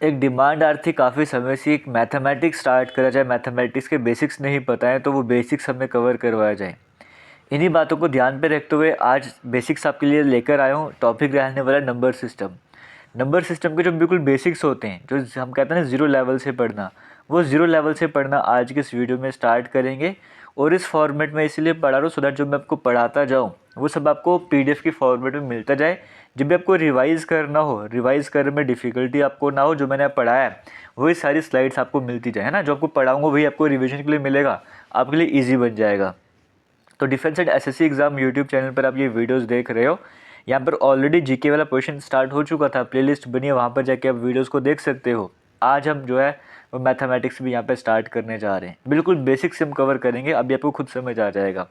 एक डिमांड आ रही थी काफ़ी समय से, एक मैथमेटिक्स स्टार्ट करा जाए। मैथमेटिक्स के बेसिक्स नहीं पता है तो वो बेसिक्स हमें कवर करवाया जाए। इन्हीं बातों को ध्यान पे रखते हुए आज बेसिक्स आपके लिए लेकर आया हूँ। टॉपिक रहने वाला नंबर सिस्टम। नंबर सिस्टम के जो बिल्कुल बेसिक्स होते हैं, जो हम कहते हैं ना ज़ीरो लेवल से पढ़ना, वो ज़ीरो लेवल से पढ़ना आज के इस वीडियो में स्टार्ट करेंगे। और इस फॉर्मेट में इसलिए पढ़ा रहा हूँ सो दैट जो मैं आपको पढ़ाता जाऊँ वो सब आपको पीडीएफ की फॉर्मेट में मिलता जाए। जब भी आपको रिवाइज़ करना हो, रिवाइज़ करने में डिफ़िकल्टी आपको ना हो, जो मैंने पढ़ाया है वही सारी स्लाइड्स आपको मिलती जाए, है ना। जो आपको पढ़ाऊँगा वही आपको रिविजन के लिए मिलेगा, आपके लिए ईजी बन जाएगा। तो defence and SSC exam YouTube channel पर आप ये वीडियोस देख रहे हो। यहाँ पर ऑलरेडी जीके वाला क्वेश्चन स्टार्ट हो चुका था, प्लेलिस्ट बनी है, वहाँ पर जाके आप वीडियोस को देख सकते हो। आज हम जो है वो मैथमेटिक्स भी यहाँ पे स्टार्ट करने जा रहे हैं। बिल्कुल बेसिक से हम कवर करेंगे, अभी आपको खुद समझ आ जाएगा।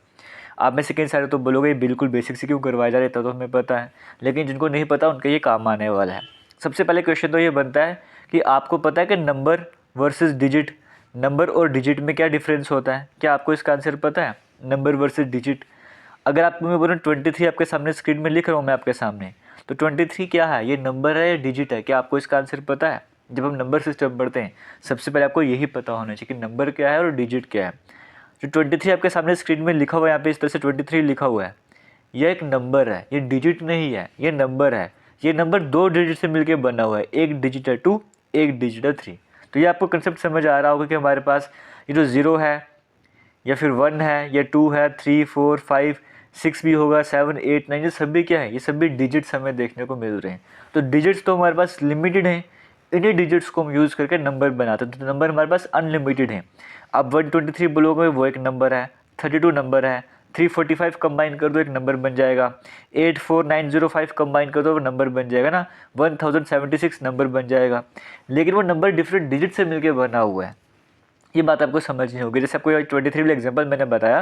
आप में से कई सारे तो बोलोगे बिल्कुल बेसिक से क्यों करवाया जा रहा है, तो हमें पता है, लेकिन जिनको नहीं पता उनके ये काम आने वाला है। सबसे पहले क्वेश्चन तो ये बनता है कि आपको पता है कि नंबर वर्सेस डिजिट, नंबर और डिजिट में क्या डिफरेंस होता है? क्या आपको इसका आंसर पता है? Number versus digit. अगर आपको मैं बोलूँ 23 आपके सामने स्क्रीन में लिख रहा हूँ मैं आपके सामने, तो 23 क्या है? ये नंबर है या डिजिट है? क्या आपको इसका आंसर पता है? जब हम नंबर सिस्टम पढ़ते हैं सबसे पहले आपको यही पता होना चाहिए कि नंबर क्या है और डिजिट क्या है। जो 23 आपके सामने स्क्रीन में लिखा हुआ है, यहाँ पे इस तरह से 23 लिखा हुआ है, यह एक नंबर है, ये डिजिट नहीं है, ये नंबर है। ये नंबर दो डिजिट से मिलकर बना हुआ है, एक डिजिट है 2, एक डिजिट है 3। तो ये आपको कंसेप्ट समझ आ रहा होगा कि हमारे पास ये जो 0 है या फिर 1 है या 2 है, 3, 4, 5, 6 भी होगा, 7, 8, 9, ये सभी क्या है? ये सभी डिजिट्स हमें देखने को मिल रहे हैं। तो डिजिट्स तो हमारे पास लिमिटेड हैं, इन्हीं डिजिट्स को हम यूज़ करके नंबर बनाते हैं। तो नंबर हमारे पास अनलिमिटेड हैं। अब 123 बोलोगे वो एक नंबर है, 32 नंबर है, 345 कंबाइन कर दो एक नंबर बन जाएगा, 84905 कंबाइन कर दो वो नंबर बन जाएगा ना, 1076 नंबर बन जाएगा। लेकिन वो नंबर डिफरेंट डिजिट से मिलकर बना हुआ है। ये बात आपको समझनी होगी। जैसे आपको 23 वाला एग्जांपल मैंने बताया,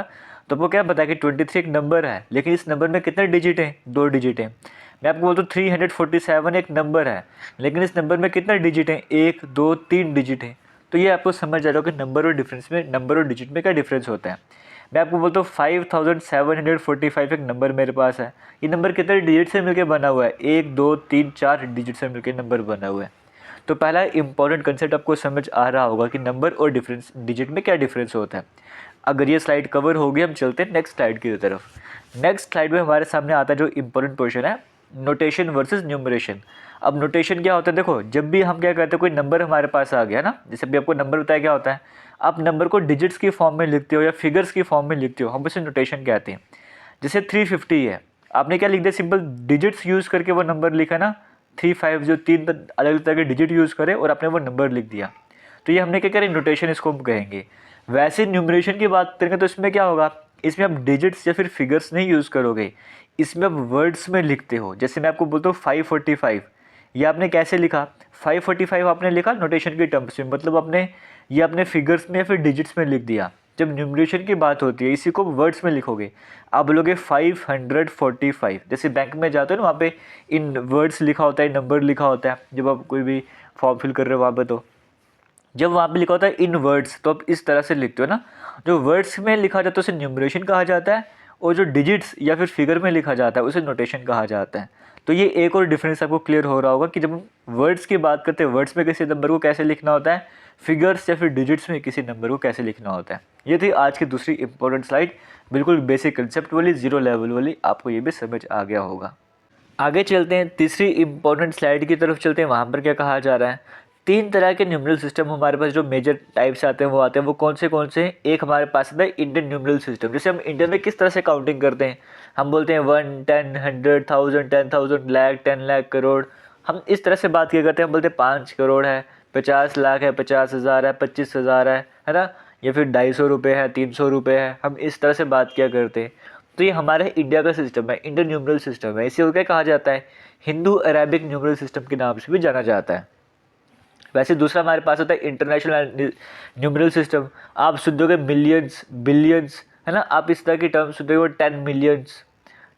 तो आपको क्या पता है कि 23 एक नंबर है, लेकिन इस नंबर में कितने डिजिट हैं? 2 डिजिट हैं। मैं आपको बोलता हूँ 347 एक नंबर है, लेकिन इस नंबर में कितने डिजिट हैं? 1, 2, 3 डिजिट हैं। तो ये आपको समझ आ रहा हो कि नंबर और डिफरेंस में, नंबर और डिजिट में क्या डिफरेंस होता है। मैं आपको बोलता हूँ 5745 एक नंबर मेरे पास है। ये नंबर कितने डिजिट से मिलकर बना हुआ है? 1, 2, 3, 4 डिजिट से मिलकर नंबर बना हुआ है। तो पहला इंपॉर्टेंट कंसेप्ट आपको समझ आ रहा होगा कि नंबर और डिफरेंस डिजिट में क्या डिफरेंस होता है। अगर ये स्लाइड कवर हो गई, हम चलते हैं नेक्स्ट स्लाइड की तरफ। नेक्स्ट स्लाइड में हमारे सामने आता है जो इंपॉर्टेंट क्वेश्चन है, नोटेशन वर्सेस न्यूमरेशन। अब नोटेशन क्या होता है? देखो, जब भी हम क्या करते हैं, कोई नंबर हमारे पास आ गया ना, जैसे भी आपको नंबर बताया क्या होता है, आप नंबर को डिजिट्स की फॉर्म में लिखते हो या फिगर्स की फॉर्म में लिखते हो, हम उसे नोटेशन कहते हैं। जैसे 350 है, आपने क्या लिख दिया? सिंपल डिजिट्स यूज़ करके वो नंबर लिखा ना, 3, 5 जो 3 अलग अलग तरह के डिजिट यूज़ करे और आपने वो नंबर लिख दिया। तो ये हमने क्या करें? नोटेशन इसको हम कहेंगे। वैसे न्यूमरेशन की बात करेंगे तो इसमें क्या होगा? इसमें आप डिजिट्स या फिर फिगर्स नहीं यूज़ करोगे, इसमें आप वर्ड्स में लिखते हो। जैसे मैं आपको बोलता हूँ 545, ये आपने कैसे लिखा? 545 आपने लिखा नोटेशन की टर्म्स में, मतलब आपने ये अपने फिगर्स में या फिर डिजिट्स में लिख दिया। जब न्यूमरेशन की बात होती है इसी को वर्ड्स में लिखोगे। आप बोलोगे 545, जैसे बैंक में जाते हो ना, वहाँ पे इन वर्ड्स लिखा होता है, नंबर लिखा होता है, जब आप कोई भी फॉर्म फिल कर रहे हो वहाँ पे, तो जब वहाँ पे लिखा होता है इन वर्ड्स, तो आप इस तरह से लिखते हो ना। जो वर्ड्स में लिखा जाता है उसे न्यूमरेशन कहा जाता है, और जो डिजिट्स या फिर फिगर में लिखा जाता है उसे नोटेशन कहा जाता है। तो ये एक और डिफरेंस आपको क्लियर हो रहा होगा कि जब हम वर्ड्स की बात करते हैं, वर्ड्स में किसी नंबर को कैसे लिखना होता है, फिगर्स या फिर डिजिट्स में किसी नंबर को कैसे लिखना होता है। ये थी आज की दूसरी इंपॉर्टेंट स्लाइड, बिल्कुल बेसिक कंसेप्ट वाली, जीरो लेवल वाली। आपको ये भी समझ आ गया होगा। आगे चलते हैं, तीसरी इंपॉर्टेंट स्लाइड की तरफ चलते हैं। वहाँ पर क्या कहा जा रहा है? 3 तरह के न्यूमरल सिस्टम हमारे पास जो मेजर टाइप्स आते हैं वो आते हैं। वो कौन से हैं? एक हमारे पास आता है इंडियन न्यूमरल सिस्टम। जैसे हम इंडिया में किस तरह से काउंटिंग करते हैं, हम बोलते हैं 1, 10, 100, 1000, 10,000, लाख, 10 लाख, करोड़। हम इस तरह से बात किया करते हैं। हम बोलते हैं 5 करोड़ है, 50 लाख है, 50,000 है, 25,000 है ना, या फिर 250 रुपये है, 300 रुपये है। हम इस तरह से बात किया करते हैं। तो ये हमारे इंडिया का सिस्टम है, इंडियन न्यूमरल सिस्टम है। इसे क्या कहा जाता है? हिंदू अरेबिक न्यूमरल सिस्टम के नाम से भी जाना जाता है। वैसे दूसरा हमारे पास होता है इंटरनेशनल न्यूमरल सिस्टम। आप सुनोगे मिलियंस, बिलियंस, है ना, आप इस तरह की टर्म सुनोगे, 10 millions,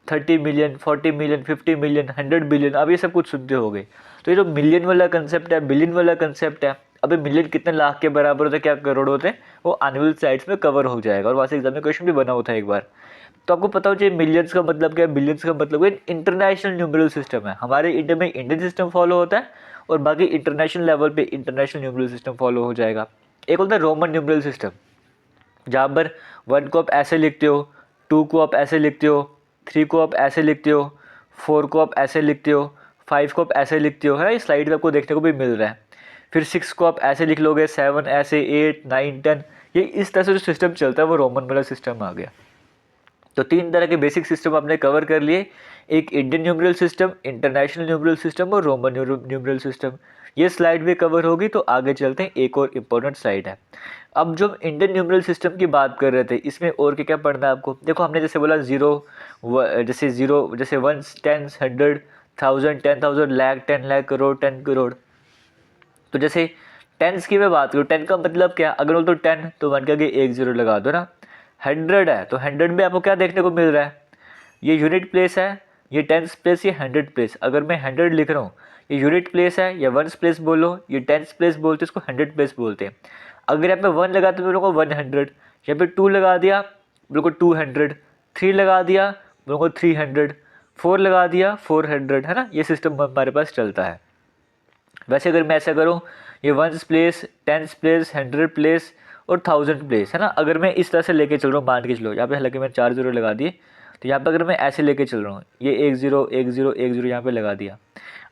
30 million, 40 million, 50 million, 100 billion, आप ये सब कुछ सुनते होगे। तो ये जो मिलियन वाला कंसेप्ट है, बिलियन वाला कंसेप्ट है, अभी मिलियन कितने लाख के बराबर होते हैं, क्या करोड़ होते हैं, वो आने वाली स्लाइड्स में कवर हो जाएगा। और वहाँ से एग्जाम में क्वेश्चन भी बना होता है एक बार। तो आपको पता हो चाहिए मिलियंस का मतलब क्या है, बिलियंस का मतलब क्या है। इंटरनेशनल न्यूमरल सिस्टम है। हमारे इंडिया में इंडियन सिस्टम फॉलो होता है और बाकी इंटरनेशनल लेवल पे इंटरनेशनल न्यूमरल सिस्टम फॉलो हो जाएगा। एक होता है रोमन न्यूमरल सिस्टम, जहाँ पर 1 को आप ऐसे लिखते हो, 2 को आप ऐसे लिखते हो, 3 को आप ऐसे लिखते हो, 4 को आप ऐसे लिखते हो, 5 को आप ऐसे लिखते हो, है ना, इस स्लाइड में आपको देखने को भी मिल रहा है। फिर 6 को आप ऐसे लिख लोगे, 7 ऐसे, 8 9 10, ये इस तरह से जो सिस्टम चलता है वो रोमन वाला सिस्टम आ गया। तो 3 तरह के बेसिक सिस्टम आपने कवर कर लिए, एक Indian numeral system, international numeral system और रोमन न्यूमरल सिस्टम। ये स्लाइड भी कवर होगी। तो आगे चलते हैं, एक और इम्पोर्टेंट स्लाइड है। अब जो इंडियन न्यूमरल सिस्टम की बात कर रहे थे, इसमें और क्या क्या पढ़ना है आपको। देखो हमने जैसे बोला ज़ीरो जैसे 1 10 100 1000 10,000 लाख 10 लाख करोड़ 10 करोड़। तो जैसे टेंस की मैं बात करूँ, 10 का मतलब क्या, अगर बोल तो 10 तो 1 के आगे 1 0 लगा दो ना। 100 है तो 100 में आपको क्या देखने को मिल रहा है, ये यूनिट प्लेस है, ये टेंस प्लेस, ये 100 प्लेस। अगर मैं 100 लिख रहा हूँ, ये यूनिट प्लेस है या वंस प्लेस बोलो, ये टेंस प्लेस बोलते हैं, इसको 100 प्लेस बोलते हैं। अगर यहाँ पे 1 लगा तो मेरे को 100, यहाँ पे 2 लगा दिया मेरे को 200, 3 लगा दिया मेरे को 300, 4 लगा दिया 400, है ना। ये सिस्टम हमारे पास चलता है। वैसे अगर मैं ऐसा करूँ, ये ones place, tens place, 100 place और 1000 प्लेस, है ना। अगर मैं इस तरह से लेके चल रहा हूँ, मान के चलो, यहाँ पे हालांकि मैंने 4 0 लगा दिए, तो यहाँ पे अगर मैं ऐसे लेके चल रहा हूँ, ये 1 0 1 0 1 0 यहाँ पे लगा दिया।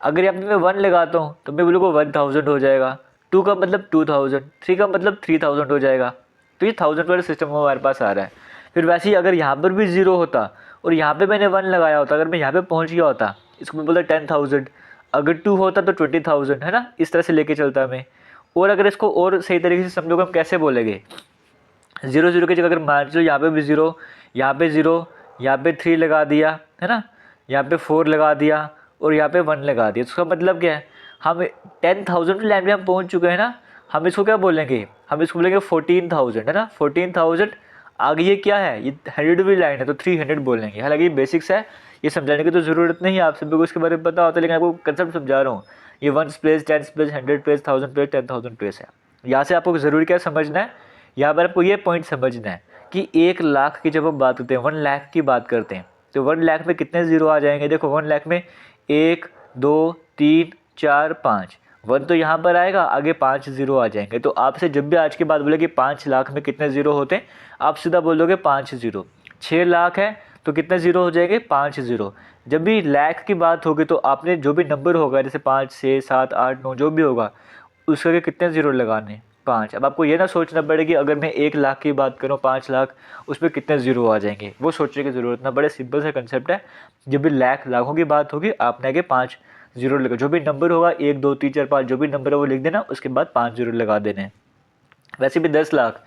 अगर यहाँ पे मैं 1 लगाता हूँ तो मैं बोलूँगा 1000 हो जाएगा, 2 का मतलब 2000, 3 का मतलब 3000 हो जाएगा। तो ये 1000 वाला सिस्टम हमारे पास आ रहा है। फिर वैसे ही अगर यहाँ पर भी 0 होता और यहाँ पे मैंने 1 लगाया होता, अगर मैं यहाँ पे पहुँच गया होता, इसको मैं बोलता 10,000, अगर 2 होता तो 20,000, है ना। इस तरह से लेके चलता मैं। और अगर इसको और सही तरीके से समझोगे, हम कैसे बोलेंगे, 0 0 की जगह अगर मान लो यहाँ पे भी 0, यहाँ पे 0, यहाँ पे 3 लगा दिया, है ना, यहाँ पे 4 लगा दिया और यहाँ पे 1 लगा दिया। तो उसका मतलब क्या है, हम 10,000 लाइन में हम पहुँच चुके हैं ना। हम इसको क्या बोलेंगे, हम इसको बोलेंगे 14,000, है ना, 14,000। आगे ये क्या है, ये 100वीं लाइन है तो 300 बोलेंगे। हालांकि ये बेसिक्स है, ये समझाने की तो ज़रूरत नहीं है, आप सभी को इसके बारे में पता होता है, लेकिन आपको कंसेप्ट समझा रहा हूँ। ये 1 place, 10 place, 100 place, 1000 place, 10,000 place है। यहाँ से आपको ज़रूरी क्या समझना है, यहाँ पर आपको ये पॉइंट समझना है कि 1 लाख की जब हम बात करते हैं, 1 लाख की बात करते हैं, तो 1 लाख में कितने ज़ीरो आ जाएंगे। देखो 1 लाख में 1 2 3 4 5, 1 तो यहाँ पर आएगा, आगे 5 ज़ीरो आ जाएंगे। तो आपसे जब भी आज के बाद बोले कि 5 लाख में कितने ज़ीरो होते हैं, आप सीधा बोलोगे 5 ज़ीरो। 6 लाख है तो कितने ज़ीरो हो जाएंगे, 5 ज़ीरो। जब भी लाख की बात होगी तो आपने जो भी नंबर होगा, जैसे 5 6 7 8 9 जो भी होगा, उसके आगे कितने ज़ीरो लगाने, 5। अब आपको ये ना सोचना पड़े कि अगर मैं 1 लाख की बात करूँ, 5 लाख, उसमें कितने ज़ीरो आ जाएंगे, वो सोचने की ज़रूरत ना। बड़े सिंपल सा कंसेप्ट है। जब भी लाखों की बात होगी, आपने आगे 5 ज़ीरो लगा, जो भी नंबर होगा 1 2 3 4 5 जो भी नंबर है वो लिख देना, उसके बाद 5 ज़ीरो लगा देने हैं। वैसे भी 10 लाख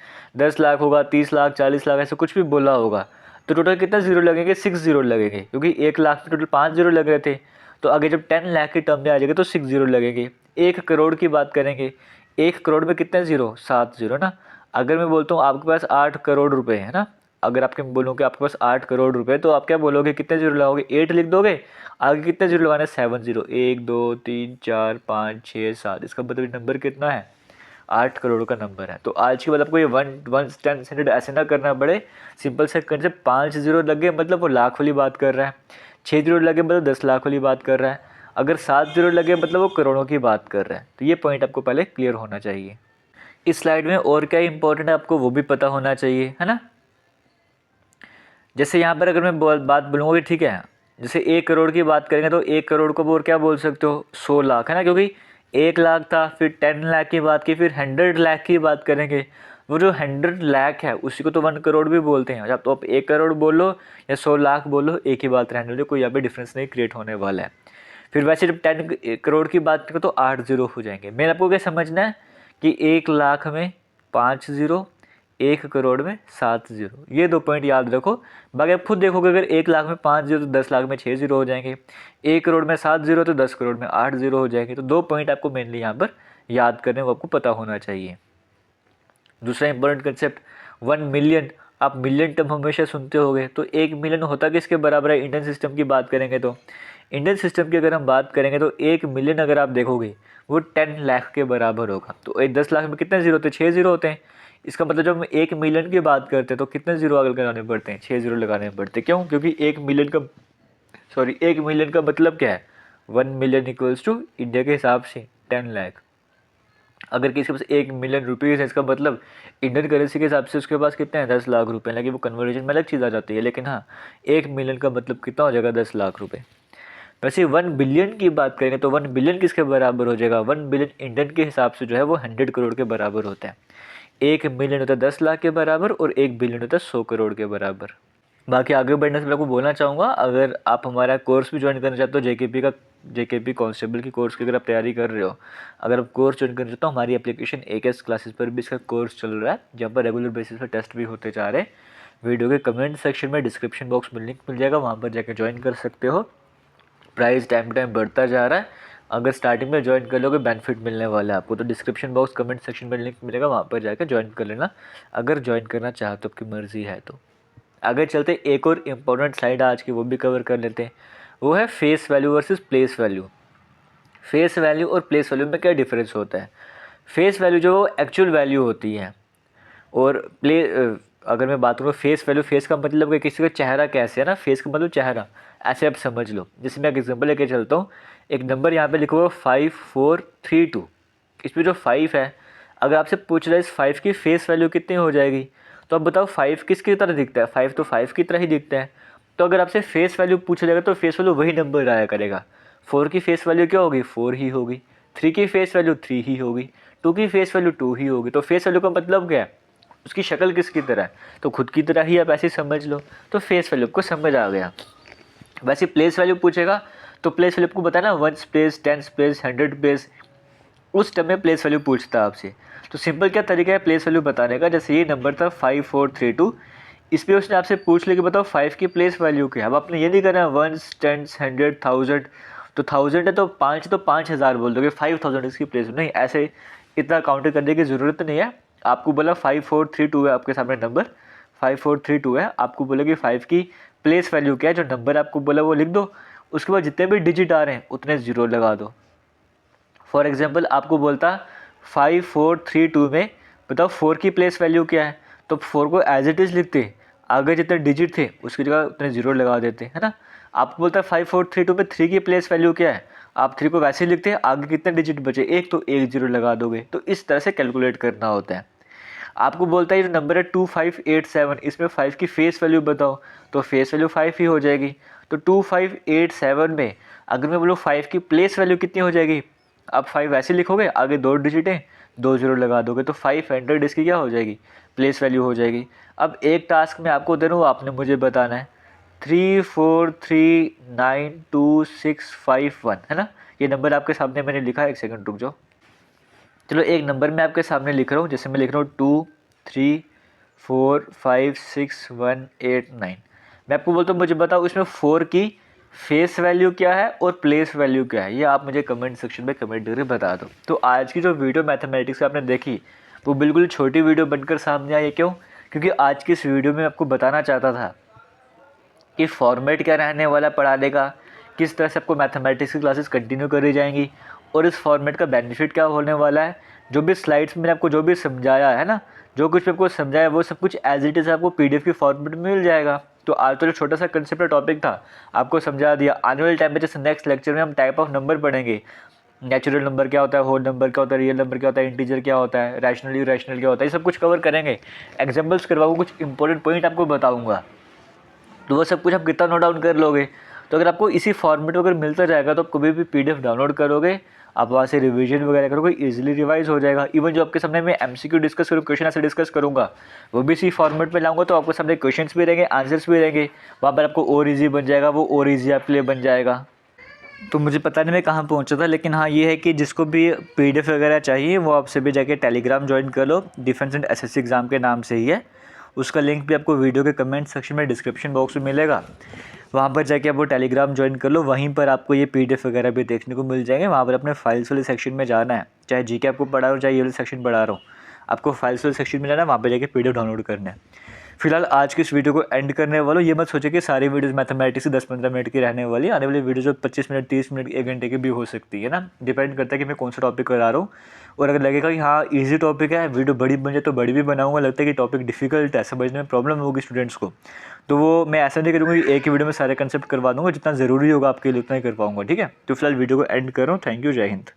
होगा, 30 लाख, 40 लाख, ऐसे कुछ भी बोला होगा, तो टोटल कितना ज़ीरो लगेंगे, 6 ज़ीरो लगेंगे, क्योंकि 1 लाख में टोटल 5 ज़ीरो लग रहे थे। तो आगे जब 10 लाख की टर्म में आ जाएगा तो 6 ज़ीरो लगेंगे। 1 करोड़ की बात करेंगे, 1 करोड़ में कितने ज़ीरो, 7 ज़ीरो ना। अगर मैं बोलता हूँ आपके पास 8 करोड़ रुपए है ना, अगर आपके बोलूँ कि आपके पास 8 करोड़ रुपए, तो आप क्या बोलोगे, कितने ज़ीरो लगाओगे, 8 लिख दोगे, आगे कितने ज़ीरो लगाने, 7 ज़ीरो, 1 2 3 4 5 6 7। इसका मतलब नंबर कितना है, 8 करोड़ का नंबर है। तो आज के बाद आपको ये 1 10 100 ऐसे ना करना पड़े। सिंपल से कंसेप्ट, 5 ज़ीरो लगे मतलब वो लाख वाली बात कर रहा है, 6 ज़ीरो लगे मतलब 10 लाख वाली बात कर रहा है, अगर 7 ज़ीरो लगे मतलब वो करोड़ों की बात कर रहा है। तो ये पॉइंट आपको पहले क्लियर होना चाहिए। इस स्लाइड में और क्या इंपॉर्टेंट है आपको वो भी पता होना चाहिए, है ना। जैसे यहाँ पर अगर मैं बात बोलूँगा कि ठीक है, जैसे 1 करोड़ की बात करेंगे तो 1 करोड़ को और क्या बोल सकते हो, 100 लाख, है ना, क्योंकि 1 लाख था, फिर 10 लाख की बात की, फिर 100 लाख की बात करेंगे। वो जो 100 लाख है उसी को तो 1 करोड़ भी बोलते हैं। जब तो आप 1 करोड़ बोलो या 100 लाख बोलो, एक ही बात रहने दो, कोई यहाँ पे डिफरेंस नहीं क्रिएट होने वाला है। फिर वैसे जब 10 करोड़ की बात करें तो 8 ज़ीरो हो जाएंगे। मेरे आपको क्या समझना है कि 1 लाख में 5 ज़ीरो, 1 करोड़ में 7 ज़ीरो, ये 2 पॉइंट याद रखो। बाकी आप खुद देखोगे, अगर 1 लाख में 5 ज़ीरो तो 10 लाख में 6 ज़ीरो हो जाएंगे, 1 करोड़ में 7 ज़ीरो तो 10 करोड़ में 8 ज़ीरो हो जाएंगे। तो 2 पॉइंट आपको मेनली यहाँ पर याद करने, वो आपको पता होना चाहिए। दूसरा इंपॉर्टेंट कंसेप्ट, 1 मिलियन। आप मिलियन टर्म हमेशा सुनते होगे, तो 1 मिलियन होता किसके बराबर है, इंडियन सिस्टम की बात करेंगे तो। इंडियन सिस्टम की अगर हम बात करेंगे तो 1 मिलियन अगर आप देखोगे वो 10 लाख के बराबर होगा। तो 10 लाख में कितने ज़ीरो होते हैं, 6 ज़ीरो होते हैं। इसका मतलब जब हम 1 मिलियन की बात करते हैं तो कितने ज़ीरो आगे लगाने पड़ते हैं, 6 ज़ीरो लगाने पड़ते हैं। क्यों, क्योंकि 1 मिलियन का मतलब क्या है, 1 मिलियन इक्वल्स टू इंडिया के हिसाब से 10 लाख। अगर किसी के पास 1 मिलियन रुपीज़ है, इसका मतलब इंडियन करेंसी के हिसाब से उसके पास कितने हैं, 10 लाख रुपए। लेकिन वो कन्वर्जन में अलग चीज़ आ जाती है, लेकिन हाँ 1 मिलियन का मतलब कितना हो जाएगा, 10 लाख रुपए। वैसे 1 बिलियन की बात करें तो 1 बिलियन किसके बराबर हो जाएगा, 1 बिलियन इंडियन के हिसाब से जो है वो 100 करोड़ के बराबर होता है। 1 मिलियन होता है 10 लाख के बराबर और 1 बिलियन होता है 100 करोड़ के बराबर। बाकी आगे बढ़ने से मैं आपको बोलना चाहूँगा, अगर आप हमारा कोर्स भी ज्वाइन करना चाहते हो जेकेपी कांस्टेबल की कोर्स की अगर आप तैयारी कर रहे हो, अगर आप कोर्स ज्वाइन करना चाहते हो, हमारी एप्लीकेशन AKS क्लासेस पर भी इसका कोर्स चल रहा है, जहाँ पर रेगुलर बेसिस पर टेस्ट भी होते जा रहे हैं। वीडियो के कमेंट सेक्शन में डिस्क्रिप्शन बॉक्स में लिंक मिल जाएगा, वहाँ पर जाकर ज्वाइन कर सकते हो। प्राइस टाइम टू टाइम बढ़ता जा रहा है, अगर स्टार्टिंग में ज्वाइन कर लोगे बेनिफिट मिलने वाला है आपको, तो डिस्क्रिप्शन बॉक्स कमेंट सेक्शन में लिंक मिलेगा, वहाँ पर जाकर ज्वाइन कर लेना अगर ज्वाइन करना चाहते हो, आपकी मर्ज़ी है तो। आगे चलते एक और इम्पोर्टेंट स्लाइड आज की वो भी कवर कर लेते हैं, वो है face value versus place value. Face value और प्लेस वैल्यू में क्या डिफरेंस होता है। फेस वैल्यू जो एक्चुअल वैल्यू होती है, और अगर मैं बात करूँ फेस वैल्यू, फेस का मतलब कि किसी का चेहरा कैसे है ना, फेस का मतलब चेहरा, ऐसे आप समझ लो। जैसे मैं एक एग्जांपल लेके चलता हूँ, एक नंबर यहाँ पे लिखा हुआ 5432, इसमें जो 5 है, अगर आपसे पूछ रहा है इस 5 की फेस वैल्यू कितनी हो जाएगी, तो आप बताओ 5 किसकी तरह दिखता है, 5 तो 5 की तरह ही दिखता है। तो अगर आपसे फेस वैल्यू पूछा जाएगा तो फेस वैल्यू वही नंबर आया करेगा। 4 की फेस वैल्यू क्या होगी, 4 ही होगी। 3 की फेस वैल्यू 3 ही होगी। 2 की फेस वैल्यू 2 ही होगी। तो फेस वैल्यू का मतलब क्या है, उसकी शक्ल किसकी तरह है, तो खुद की तरह ही आप ऐसे समझ लो, तो फेस वैल्यू को समझ आ गया। वैसे प्लेस वैल्यू पूछेगा तो प्लेस वैल्यू आपको बताया ना, 1 प्लेस, 10 प्लेस, 100 प्लेस, उस टर्म में प्लेस वैल्यू पूछता है आपसे। तो सिंपल क्या तरीका है प्लेस वैल्यू बताने का, जैसे ये नंबर था 5432, इस पर उसने आपसे पूछ लिया कि बताओ 5 की प्लेस वैल्यू क्या है। अब आपने ये नहीं करना 1, 10, 100, 1000, तो 1000 है तो 5000 बोल दोगे, 5000 इसकी प्लेस नहीं, ऐसे इतना काउंटर करने की ज़रूरत नहीं है। आपको बोला 5432 है, आपके सामने नंबर 5432 है, आपको बोला कि 5 की प्लेस वैल्यू क्या है, जो नंबर आपको बोला वो लिख दो, उसके बाद जितने भी डिजिट आ रहे हैं उतने ज़ीरो लगा दो। फॉर एग्जाम्पल आपको बोलता 5432 में बताओ 4 की प्लेस वैल्यू क्या है, तो 4 को एज इट इज़ लिखते, आगे जितने डिजिट थे उसकी जगह उतने ज़ीरो लगा देते, है ना। आपको बोलता है 5432 में 3 की प्लेस वैल्यू क्या है, आप 3 को वैसे ही लिखते हैं, आगे कितने डिजिट बचे, एक, तो एक ज़ीरो लगा दोगे। तो इस तरह से कैलकुलेट करना होता है। आपको बोलता है ये नंबर है 2587, इसमें 5 की फेस वैल्यू बताओ, तो फेस वैल्यू 5 ही हो जाएगी। तो 2587 में अगर मैं बोलूँ 5 की प्लेस वैल्यू कितनी हो जाएगी, आप 5 वैसे लिखोगे, आगे 2 डिजिट हैं, 2 ज़ीरो लगा दोगे, तो 500 इसकी क्या हो जाएगी, प्लेस वैल्यू हो जाएगी। अब एक टास्क मैं आपको दे रहा हूँ, आपने मुझे बताना है 34392651, है ना। ये नंबर आपके सामने मैंने लिखा है, एक सेकंड रुक जाओ। चलो एक नंबर मैं आपके सामने लिख रहा हूँ, जैसे मैं लिख रहा हूँ 23456189। मैं आपको बोलता हूँ मुझे बताओ इसमें 4 की फेस वैल्यू क्या है और प्लेस वैल्यू क्या है, ये आप मुझे कमेंट सेक्शन में कमेंट करके बता दो। तो आज की जो वीडियो मैथमेटिक्स आपने देखी वो बिल्कुल छोटी वीडियो बनकर सामने आई है, क्यों, क्योंकि आज की इस वीडियो में आपको बताना चाहता था कि फॉर्मेट क्या रहने वाला पढ़ाने का, किस तरह से आपको मैथमेटिक्स की क्लासेस कंटिन्यू करी जाएंगी, और इस फॉर्मेट का बेनिफिट क्या होने वाला है। जो भी स्लाइड्स में आपको जो भी समझाया है ना, जो कुछ भी आपको समझाया वो सब कुछ एज इट इज़ आपको PDF की फॉर्मेट में मिल जाएगा। तो आज तो जो छोटा सा कंसेप्ट टॉपिक था आपको समझा दिया। आने वाले टाइम में जैसे नेक्स्ट लेक्चर में हम टाइप ऑफ नंबर पढ़ेंगे, नेचुरल नंबर क्या होता है, होल नंबर क्या होता है, रियल नंबर क्या होता है, इंटीजर क्या होता है, रैशनल इरेशनल क्या होता है, ये सब कुछ कवर करेंगे। एग्जाम्पल्स करवाऊँगा, कुछ इंपॉर्टेंट पॉइंट आपको बताऊँगा, तो वो सब कुछ आप कितना नोट डाउन कर लोगे। तो अगर आपको इसी फॉर्मेट अगर मिलता जाएगा तो आप कभी भी PDF डाउनलोड करोगे, आप वहाँ से रिवीजन वगैरह करोगे, इजीली रिवाइज हो जाएगा। इवन जो आपके सामने मैं MCQ डिस्कस करूँ, क्वेश्चन ऐसे डिस्कस करूँगा, वो भी इसी फॉर्मेट में लाऊंगा, तो आपके सामने क्वेश्चंस भी रहेंगे, आंसर्स भी रहेंगे, वहाँ पर आपको और ईजी बन जाएगा, वो और ईजी आपके लिए बन जाएगा। तो मुझे पता नहीं मैं कहाँ पहुँचा था, लेकिन हाँ ये है कि जिसको भी PDF वगैरह चाहिए वो आपसे भी जाके टेलीग्राम ज्वाइन कर लो, डिफेंस एंड SSC एग्ज़ाम के नाम से ही है। उसका लिंक भी आपको वीडियो के कमेंट सेक्शन में डिस्क्रिप्शन बॉक्स में मिलेगा, वहाँ पर जाके आप वो टेलीग्राम ज्वाइन कर लो। वहीं पर आपको ये PDF वगैरह भी देखने को मिल जाएंगे। वहाँ पर अपने फाइल्स वाले सेक्शन में जाना है, चाहे GK आपको पढ़ा रहा हूँ, चाहे ये वाले सेक्शन पढ़ा रहा हूँ, आपको फाइल्स वाले सेक्शन में जाना है, वहाँ पर जाके PDF डाउनलोड करना है। फिलहाल आज की इस वीडियो को एंड करने वालों, ये मत सोचे कि सारी वीडियोस मैथमेटिक्स 10-15 मिनट की रहने वाली है। आने वाली वीडियो जो 25 मिनट, 30 मिनट, 1 घंटे की भी हो सकती है ना, डिपेंड करता है कि मैं कौन सा टॉपिक करा रहा हूँ। और अगर लगेगा कि हाँ इजी टॉपिक है, वीडियो बड़ी बन जाए तो बड़ी भी बनाऊंगा, लगता है कि टॉपिक डिफिकल्ट है, समझने में प्रॉब्लम होगी स्टूडेंट्स को, तो वो मैं ऐसा नहीं करूँगा कि एक ही वीडियो में सारे कंसेप्ट करवा दूँगा, जितना ज़रूरी होगा आपके लिए उतना ही कर पाऊँगा, ठीक है। तो फिलहाल वीडियो को एंड कर रहा हूँ। थैंक यू, जय हिंद।